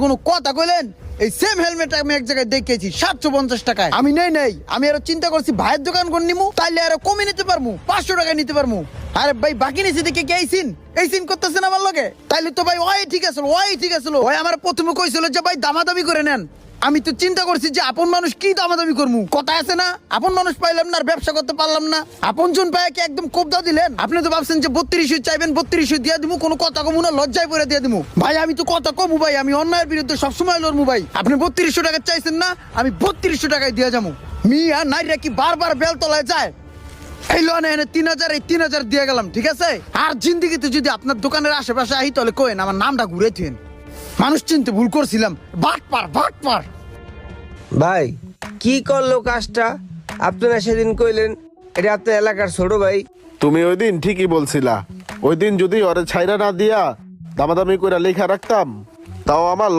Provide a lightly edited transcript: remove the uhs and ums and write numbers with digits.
কোনো কথা কইলেন? এই সেম হেলমেট আমি এক জায়গায় দেখেছি 750 টাকায়। আমি নেই আমি আরো চিন্তা করছি ভাইয়ের দোকান কোন নিমু, তাইলে আরো কমে নিতে পারমু, 500 টাকায় নিতে পারমু। আরে ভাই বাকি নিচে দেখে কে এই সিন করতেছেন আমার লগে? তাইলে তো ভাই ওই ঠিক আছে ওই আমার প্রথমে কইছিল যে ভাই দামাদামি করে নেন। আমি তো চিন্তা করছি যে আপন মানুষ কি দামাদামি করমু, কথা আছে না, আপন মানুষ পাইলাম না আর ব্যবসা করতে পারলাম না। আপন জন পায় কি একদম কোবদা দিলেন? আপনি তো ভাবছেন যে 3200 চাইবেন, 3200 দিয়ে দিমু, কোনো কথা কমু না, লজ্জায় পড়ে দিয়ে দিমু। ভাই আমি তো কথা কমু ভাই, আমি অন্যায়ের বিরুদ্ধে সবসময় লড়মু ভাই। আপনি 3200 টাকা চাইছেন না, আমি 3200 টাকায় দিয়ে যাবো। মিয়া নাইরা কি বারবার বেলতলায় যায়? এই লোনে এনে 3000, এই 3000 দিয়ে গেলাম, ঠিক আছে? আর জিন্দিগিতে যদি আপনার দোকানের আশেপাশে আহি তাহলে কোয়েন আমার নামটা ঘুরে থুয়েন। মানুষ চিনতে ভুল করছিলাম, বাটপার। ভাই কি করলো কাজটা? আপনারা সেদিন কইলেন এটা আপনার এলাকার ছোট ভাই। তুমি ওই দিন ঠিকই বলছিলা। ওই দিন যদি ওরে ছাইরা না দিয়া দামাদামি করে লেখা রাখতাম, তাও আমার